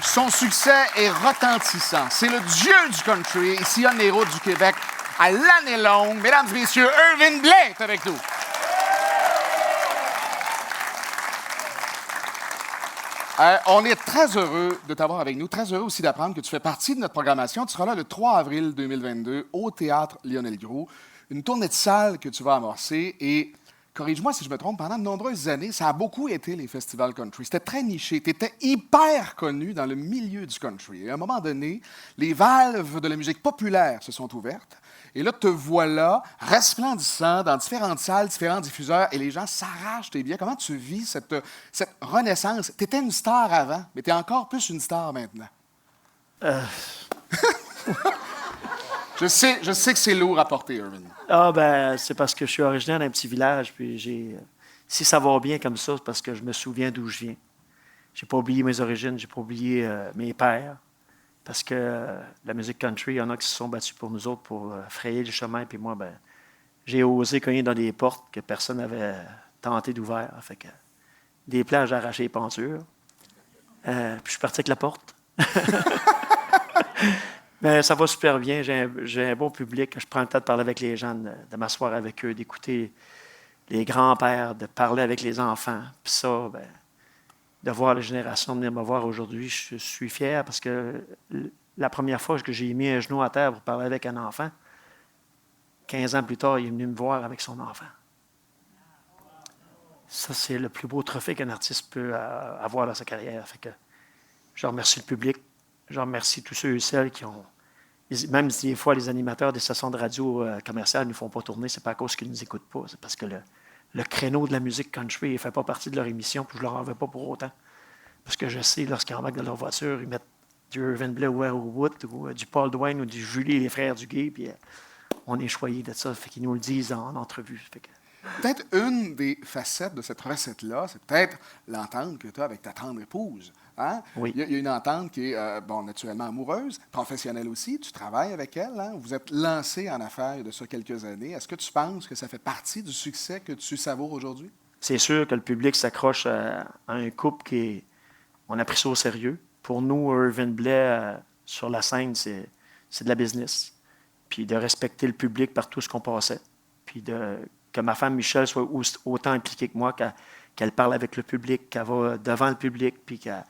Son succès est retentissant. C'est le dieu du country et sillonne les routes du Québec à l'année longue. Mesdames et messieurs, Irvin Blais est avec nous. On est très heureux de t'avoir avec nous, très heureux aussi d'apprendre que tu fais partie de notre programmation. Tu seras là le 3 avril 2022 au Théâtre Lionel Groulx. Une tournée de salle que tu vas amorcer et, corrige-moi si je me trompe, pendant de nombreuses années, ça a beaucoup été les festivals country. C'était très niché. Tu étais hyper connu dans le milieu du country. Et à un moment donné, les valves de la musique populaire se sont ouvertes. Et là, te voilà resplendissant dans différentes salles, différents diffuseurs, et les gens s'arrachent tes billets. Comment tu vis cette renaissance? Tu étais une star avant, mais tu es encore plus une star maintenant. Je sais que c'est lourd à porter, Irvin. Ah, ben, c'est parce que je suis originaire d'un petit village, puis si ça va bien comme ça, c'est parce que je me souviens d'où je viens. J'ai pas oublié mes origines, j'ai pas oublié mes pères. Parce que la musique country, il y en a qui se sont battus pour nous autres pour frayer le chemin. Puis moi, ben, j'ai osé cogner dans des portes que personne n'avait tenté d'ouvrir. Fait que des plans, j'ai arraché les pentures. Puis je suis parti avec la porte. Mais ça va super bien. J'ai un bon public. Je prends le temps de parler avec les gens, de m'asseoir avec eux, d'écouter les grands-pères, de parler avec les enfants. Puis ça, ben, de voir la génération venir me voir aujourd'hui, je suis fier parce que la première fois que j'ai mis un genou à terre pour parler avec un enfant, 15 ans plus tard, il est venu me voir avec son enfant. Ça, c'est le plus beau trophée qu'un artiste peut avoir dans sa carrière. Fait que je remercie le public, je remercie tous ceux et celles qui ont... Même si des fois, les animateurs des stations de radio commerciales ne nous font pas tourner, c'est pas à cause qu'ils ne nous écoutent pas, c'est parce que le créneau de la musique country ne fait pas partie de leur émission, puis je ne leur en veux pas pour autant. Parce que je sais, lorsqu'ils embarquent dans leur voiture, ils mettent du Irvin Blais ou Wood, ou du Paul Dwayne, ou du Julie et les frères Duguay, puis on est choyés de ça. Fait qu'ils nous le disent en entrevue. Fait que... Peut-être une des facettes de cette recette-là, c'est peut-être l'entente que tu as avec ta tendre épouse. Hein? Oui. Il y a une entente qui est, naturellement amoureuse, professionnelle aussi. Tu travailles avec elle. Hein? Vous êtes lancé en affaires il y a de ça quelques années. Est-ce que tu penses que ça fait partie du succès que tu savoures aujourd'hui? C'est sûr que le public s'accroche à un couple qui est... On a pris ça au sérieux. Pour nous, Irvin Blais, sur la scène, c'est de la business. Puis de respecter le public par tout ce qu'on passait. Puis que ma femme Michelle soit autant impliquée que moi, qu'elle parle avec le public, qu'elle va devant le public, puis qu'elle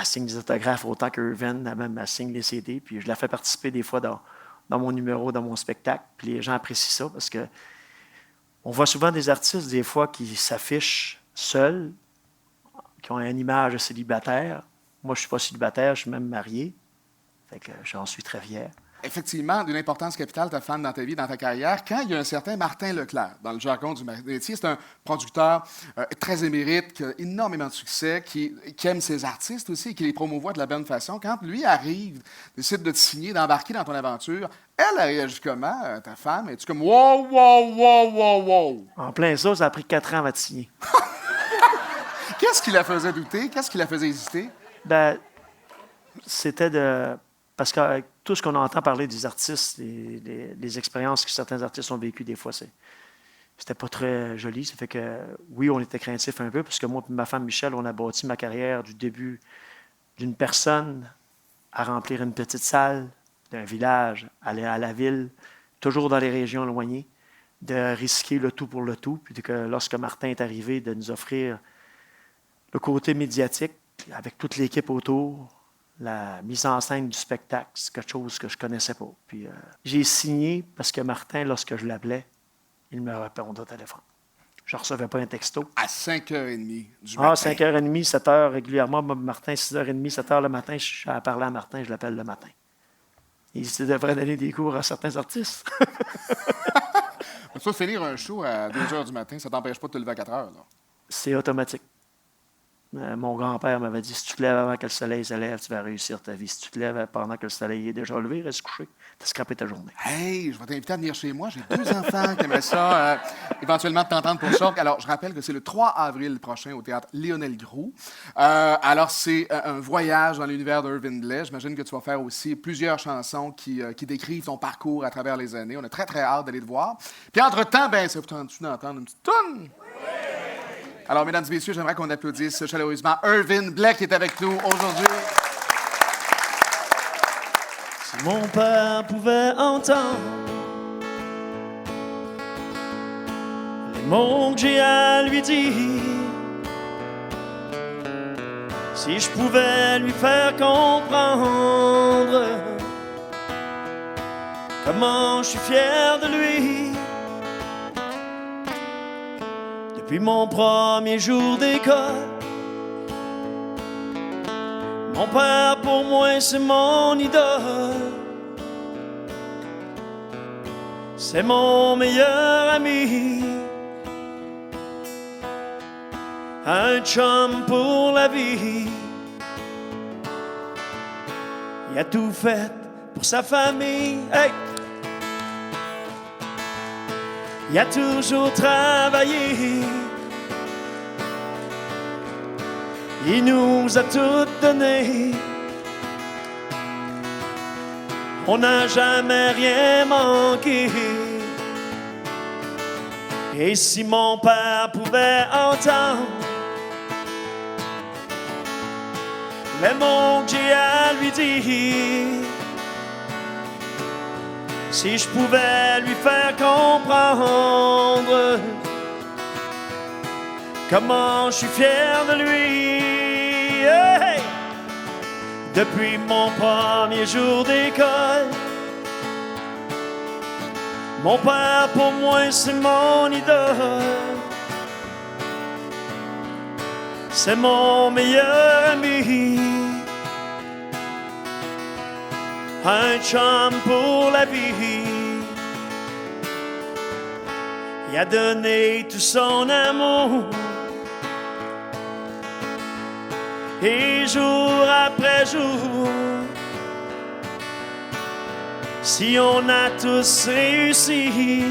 signe des autographes autant qu'Irvin, même elle signe les CD. Puis je la fais participer des fois dans mon numéro, dans mon spectacle. Puis les gens apprécient ça parce que on voit souvent des artistes, des fois, qui s'affichent seuls, qui ont une image de célibataire. Moi, je ne suis pas célibataire, je suis même marié. Fait que j'en suis très fier. Effectivement, d'une importance capitale, ta femme dans ta vie, dans ta carrière. Quand il y a un certain Martin Leclerc, dans le jargon du métier, c'est un producteur très émérite, qui a énormément de succès, qui aime ses artistes aussi et qui les promouvoit de la bonne façon. Quand lui arrive, décide de te signer, d'embarquer dans ton aventure, elle réagit comment, ta femme? Es-tu comme « wow, wow, wow, wow, wow ». En plein ça a pris 4 ans à te signer. Qu'est-ce qui la faisait douter? Qu'est-ce qui la faisait hésiter? Ben, c'était de... Parce que tout ce qu'on entend parler des artistes, les expériences que certains artistes ont vécues, des fois, c'était pas très joli. Ça fait que, oui, on était craintifs un peu, parce que moi et ma femme Michelle, on a bâti ma carrière du début d'une personne à remplir une petite salle d'un village, aller à la ville, toujours dans les régions éloignées, de risquer le tout pour le tout, puis que lorsque Martin est arrivé, de nous offrir le côté médiatique, avec toute l'équipe autour, la mise en scène du spectacle, c'est quelque chose que je ne connaissais pas. Puis j'ai signé parce que Martin, lorsque je l'appelais, il me répondait au téléphone. Je ne recevais pas un texto. À 5h30 du matin. 5h30, 7h régulièrement. Martin, 6h30, 7h le matin, je suis à parler à Martin, je l'appelle le matin. Il devrait donner des cours à certains artistes. Ça, finir un show à 2h du matin, ça ne t'empêche pas de te lever à 4h, là? C'est automatique. Mon grand-père m'avait dit, si tu te lèves avant que le soleil se lève, tu vas réussir ta vie. Si tu te lèves pendant que le soleil est déjà levé, reste couché. Tu as scrapé ta journée. Hey, je vais t'inviter à venir chez moi. J'ai 2 enfants qui aimeraient ça, éventuellement de t'entendre pour ça. Alors, je rappelle que c'est le 3 avril prochain au Théâtre Lionel Groulx. Alors, c'est un voyage dans l'univers d'Irvin Blais. J'imagine que tu vas faire aussi plusieurs chansons qui décrivent ton parcours à travers les années. On a très, très hâte d'aller te voir. Puis, entre-temps, ça vous tente-tu d'entendre une petite toune? Oui! Alors, mesdames et messieurs, j'aimerais qu'on applaudisse chaleureusement Irvin Blais qui est avec nous aujourd'hui. Si mon père pouvait entendre les mots que j'ai à lui dire, si je pouvais lui faire comprendre comment je suis fier de lui. Depuis mon premier jour d'école, mon père pour moi c'est mon idole. C'est mon meilleur ami, un chum pour la vie. Il a tout fait pour sa famille. Hey! Il a toujours travaillé. Il nous a tout donné. On n'a jamais rien manqué. Et si mon père pouvait entendre les mots que j'ai à lui dire, si je pouvais lui faire comprendre comment je suis fier de lui. Hey! Depuis mon premier jour d'école, mon père pour moi c'est mon idole. C'est mon meilleur ami, un chum pour la vie. Il a donné tout son amour, et jour après jour, si on a tous réussi,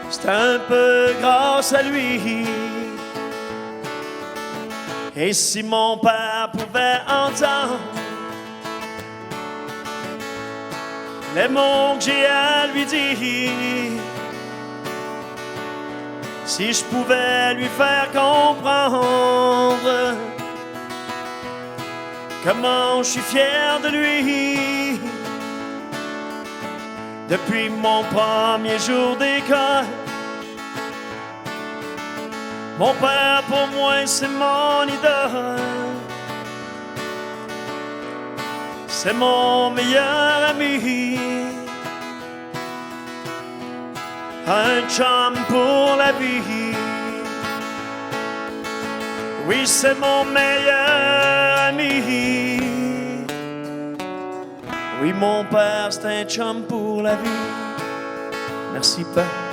c'est un peu grâce à lui. Et si mon père pouvait entendre les mots que j'ai à lui dire, si je pouvais lui faire comprendre comment je suis fier de lui. Depuis mon premier jour d'école, mon père pour moi c'est mon idole. C'est mon meilleur ami, un chum pour la vie. Oui, c'est mon meilleur ami. Oui, mon père, c'est un chum pour la vie. Merci, Père.